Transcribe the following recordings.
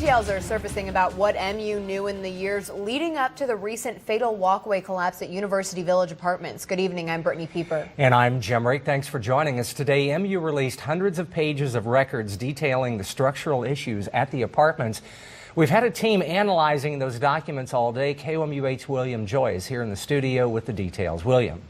Details are surfacing about what MU knew in the years leading up to the recent fatal walkway collapse at University Village Apartments. Good evening, I'm Brittany Pieper. And I'm Jim Rake. Thanks for joining us today. MU released hundreds of pages of records detailing the structural issues at the apartments. We've had a team analyzing those documents all day. KOMU8's William Joy is here in the studio with the details. William.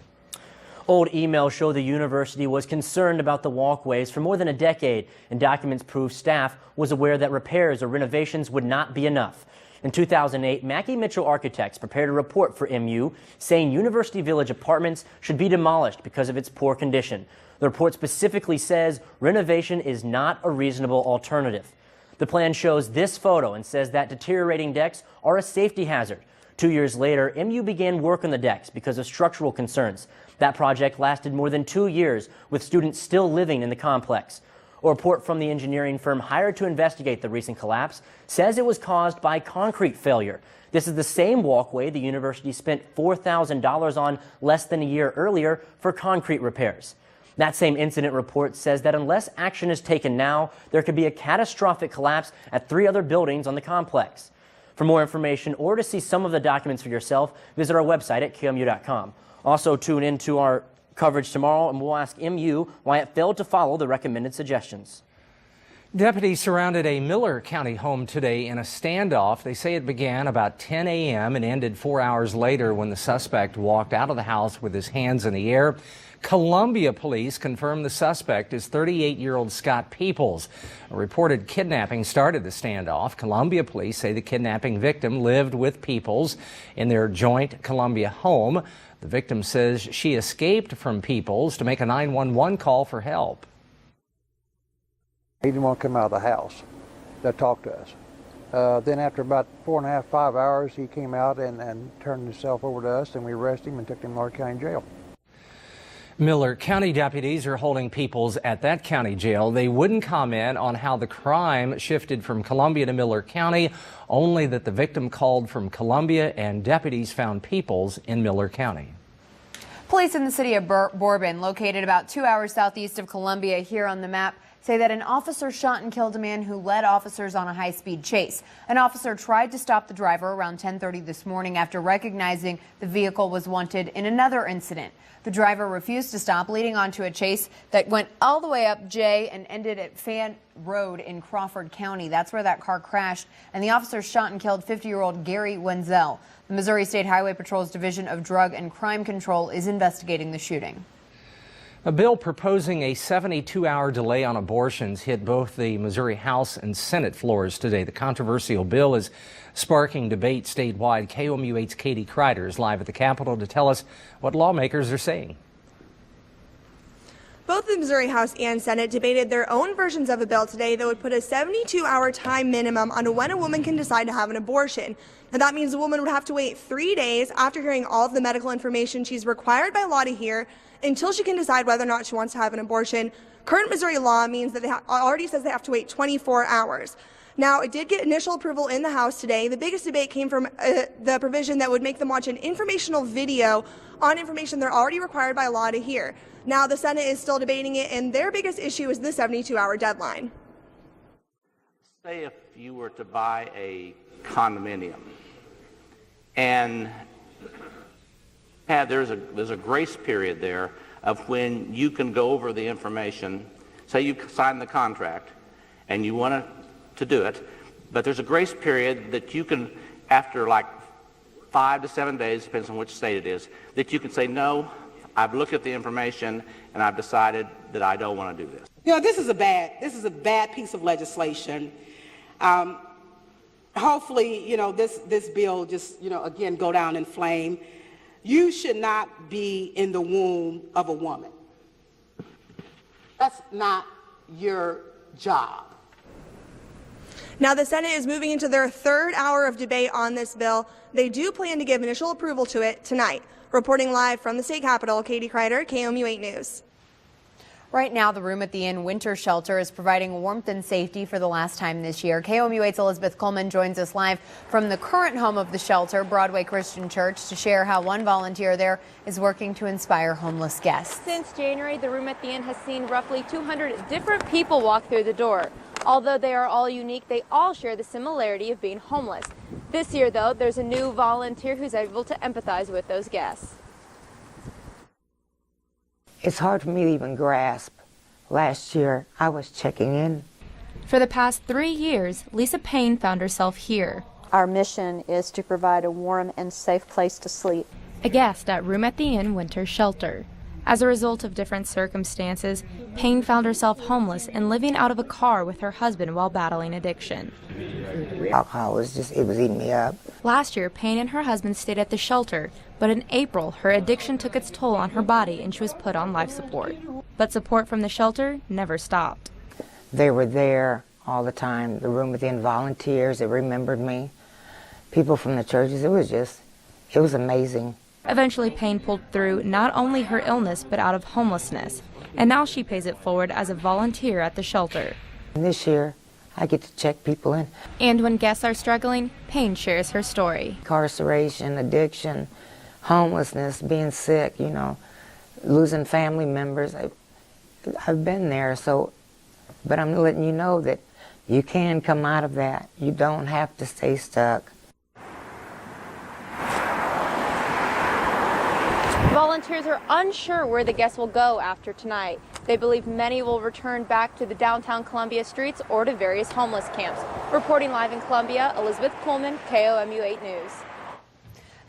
Old emails show the university was concerned about the walkways for more than a decade, and documents prove staff was aware that repairs or renovations would not be enough. In 2008, Mackey Mitchell Architects prepared a report for MU saying University Village Apartments should be demolished because of its poor condition. The report specifically says renovation is not a reasonable alternative. The plan shows this photo and says that deteriorating decks are a safety hazard. 2 years later, MU began work on the decks because of structural concerns. That project lasted more than 2 years, with students still living in the complex. A report from the engineering firm hired to investigate the recent collapse says it was caused by concrete failure. This is the same walkway the university spent $4,000 on less than a year earlier for concrete repairs. That same incident report says that unless action is taken now, there could be a catastrophic collapse at 3 other buildings on the complex. For more information or to see some of the documents for yourself, visit our website at KOMU.com. Also, tune in to our coverage tomorrow, and we'll ask MU why it failed to follow the recommended suggestions. Deputies surrounded a Miller County home today in a standoff. They say it began about 10 a.m. and ended 4 hours later when the suspect walked out of the house with his hands in the air. Columbia police confirmed the suspect is 38-year-old Scott Peoples. A reported kidnapping started the standoff. Columbia police say the kidnapping victim lived with Peoples in their joint Columbia home. The victim says she escaped from Peoples to make a 911 call for help. He didn't want to come out of the house to talk to us. Then after about 4.5, 5 hours, he came out and turned himself over to us, and we arrested him and took him to Miller County Jail. Miller County deputies are holding Peoples at that county jail. They wouldn't comment on how the crime shifted from Columbia to Miller County, only that the victim called from Columbia and deputies found Peoples in Miller County. Police in the city of Bourbon, located about 2 hours southeast of Columbia here on the map, say that an officer shot and killed a man who led officers on a high-speed chase. An officer tried to stop the driver around 10:30 this morning after recognizing the vehicle was wanted in another incident. The driver refused to stop, leading onto a chase that went all the way up J and ended at Fan Road in Crawford County. That's where that car crashed, and the officer shot and killed 50-year-old Gary Wenzel. The Missouri State Highway Patrol's Division of Drug and Crime Control is investigating the shooting. A bill proposing a 72-hour delay on abortions hit both the Missouri House and Senate floors today. The controversial bill is sparking debate statewide. KOMU8's Katie Kreider is live at the Capitol to tell us what lawmakers are saying. Both the Missouri House and Senate debated their own versions of a bill today that would put a 72-hour time minimum on when a woman can decide to have an abortion. Now, that means a woman would have to wait 3 days after hearing all of the medical information she's required by law to hear until she can decide whether or not she wants to have an abortion. Current Missouri law means that already says they have to wait 24 hours. Now, it did get initial approval in the House today. The biggest debate came from the provision that would make them watch an informational video on information they're already required by law to hear. Now, the Senate is still debating it, and their biggest issue is the 72-hour deadline. Say if you were to buy a condominium and there's a grace period there of when you can go over the information. Say you sign the contract and you want to do it, but there's a grace period that you can, after like 5 to 7 days, depends on which state it is, that you can say, no, I've looked at the information and I've decided that I don't want to do this. You know, this is a bad piece of legislation. Hopefully, you know, this bill just, you know, again, go down in flame. You should not be in the womb of a woman. That's not your job. Now, the Senate is moving into their third hour of debate on this bill. They do plan to give initial approval to it tonight. Reporting live from the state capitol, Katie Kreider, KOMU8 News. Right now, the room at the Inn Winter Shelter is providing warmth and safety for the last time this year. KOMU8's Elizabeth Coleman joins us live from the current home of the shelter, Broadway Christian Church, to share how one volunteer there is working to inspire homeless guests. Since January, the room at the Inn has seen roughly 200 different people walk through the door. Although they are all unique, they all share the similarity of being homeless. This year, though, there's a new volunteer who's able to empathize with those guests. It's hard for me to even grasp. Last year, I was checking in. For the past 3 years, Lisa Payne found herself here. Our mission is to provide a warm and safe place to sleep. A guest at Room at the Inn Winter Shelter. As a result of different circumstances, Payne found herself homeless and living out of a car with her husband while battling addiction. Alcohol was it was eating me up. Last year, Payne and her husband stayed at the shelter, but in April, her addiction took its toll on her body and she was put on life support. But support from the shelter never stopped. They were there all the time. The Room at the Inn volunteers that remembered me, people from the churches. It was amazing. Eventually, Payne pulled through not only her illness, but out of homelessness. And now she pays it forward as a volunteer at the shelter. And this year, I get to check people in. And when guests are struggling, Payne shares her story. Incarceration, addiction, homelessness, being sick, losing family members. I've been there, but I'm letting you know that you can come out of that. You don't have to stay stuck. Volunteers are unsure where the guests will go after tonight. They believe many will return back to the downtown Columbia streets or to various homeless camps. Reporting live in Columbia, Elizabeth Coleman, KOMU 8 News.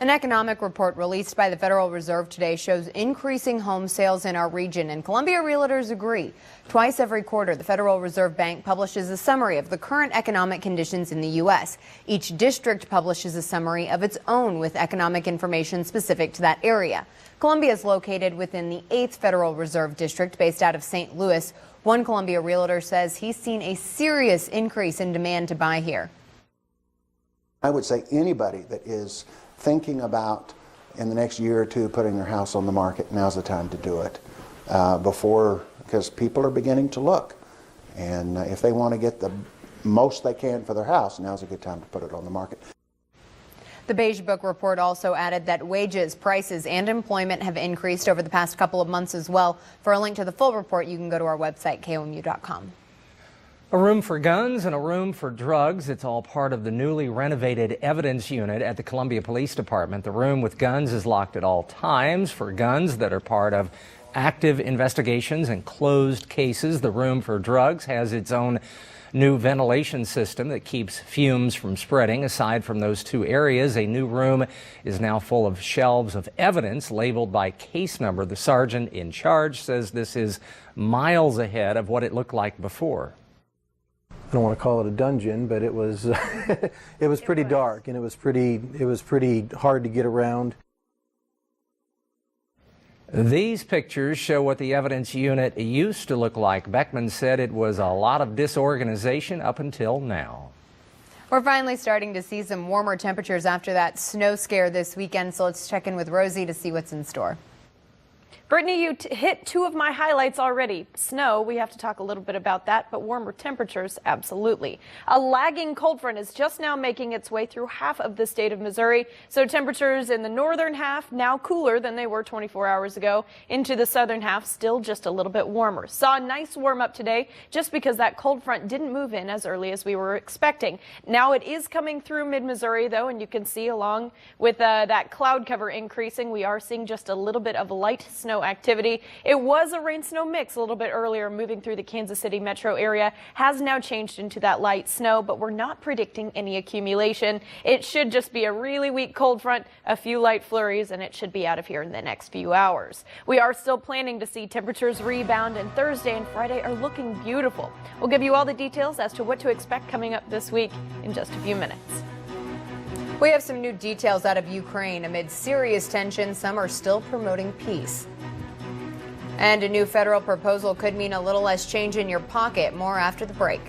An economic report released by the Federal Reserve today shows increasing home sales in our region, and Columbia realtors agree. Twice every quarter, the Federal Reserve Bank publishes a summary of the current economic conditions in the U.S. Each district publishes a summary of its own with economic information specific to that area. Columbia is located within the 8th Federal Reserve District, based out of St. Louis. One Columbia realtor says he's seen a serious increase in demand to buy here. I would say anybody that is thinking about in the next year or two putting their house on the market, now's the time to do it because people are beginning to look, and if they want to get the most they can for their house, now's a good time to put it on the market. The Beige Book report also added that wages, prices, and employment have increased over the past couple of months as well. For a link to the full report, you can go to our website, KOMU.com. A room for guns and a room for drugs. It's all part of the newly renovated evidence unit at the Columbia Police Department. The room with guns is locked at all times. For guns that are part of active investigations and closed cases, the room for drugs has its own new ventilation system that keeps fumes from spreading. Aside from those two areas, a new room is now full of shelves of evidence labeled by case number. The sergeant in charge says this is miles ahead of what it looked like before. I don't want to call it a dungeon, but it was it was pretty dark, and it was pretty hard to get around. These pictures show what the evidence unit used to look like. Beckman said it was a lot of disorganization up until now. We're finally starting to see some warmer temperatures after that snow scare this weekend, so let's check in with Rosie to see what's in store. Brittany, you hit two of my highlights already. Snow, we have to talk a little bit about that, but warmer temperatures, absolutely. A lagging cold front is just now making its way through half of the state of Missouri, so temperatures in the northern half now cooler than they were 24 hours ago. Into the southern half, still just a little bit warmer. Saw a nice warm up today just because that cold front didn't move in as early as we were expecting. Now it is coming through mid-Missouri, though, and you can see along with that cloud cover increasing, we are seeing just a little bit of light snow activity. It was a rain-snow mix a little bit earlier moving through the Kansas City metro area, has now changed into that light snow, but we're not predicting any accumulation. It should just be a really weak cold front, a few light flurries, and it should be out of here in the next few hours. We are still planning to see temperatures rebound, and Thursday and Friday are looking beautiful. We'll give you all the details as to what to expect coming up this week in just a few minutes. We have some new details out of Ukraine. Amid serious tension, some are still promoting peace. And a new federal proposal could mean a little less change in your pocket. More after the break.